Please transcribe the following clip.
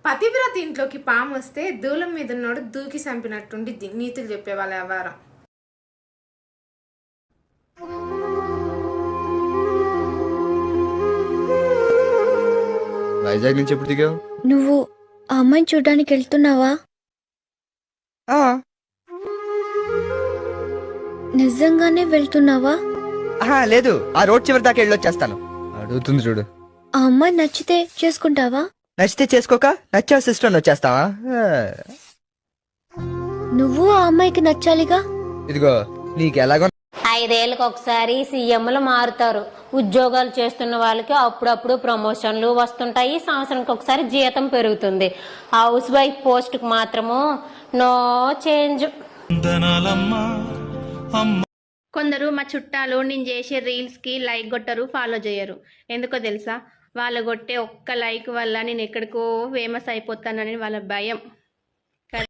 పతివ్రత ఇంట్లోకి పాము వస్తే దూలం మీద ఉన్నోడు దూకి చంపినట్టుండి నీతులు చెప్పేవాళ్ళ వ్యవహారం. వైజాగ్ నుంచి ఎప్పుడు దిగావు? నువ్వు ఆ అమ్మాయిని చూడ్డానికి వెళ్తున్నావా? నిజంగానే వెళ్తున్నావా? లేదు, ఆ రోడ్ చివరి దాకా వెళ్ళొచ్చేస్తాను. అడుగుతుంది చూడు. ఆ అమ్మాయి నచ్చితే చేసుకుంటావా? నచ్చితే చేసుకోక, నచ్చా సిస్టర్ వచ్చేస్తావా? నువ్వు ఆ అమ్మాయికి నచ్చాలిగా. ఇదిగో నీకు ఎలాగో 5 ఏళ్ళకి ఒకసారి సీఎంలు మారుతారు. ఉద్యోగాలు చేస్తున్న వాళ్ళకి అప్పుడప్పుడు ప్రమోషన్లు వస్తుంటాయి. సంవత్సరానికి ఒకసారి జీతం పెరుగుతుంది. హౌస్ వైఫ్ పోస్ట్ కు మాత్రము నో చేంజ్. కొందరు మా చుట్టాలు నేను చేసే రీల్స్కి లైక్ కొట్టరు, ఫాలో చేయరు. ఎందుకో తెలుసా? వాళ్ళు కొట్టే ఒక్క లైక్ వల్ల నేను ఎక్కడికో ఫేమస్ అయిపోతానని వాళ్ళ భయం.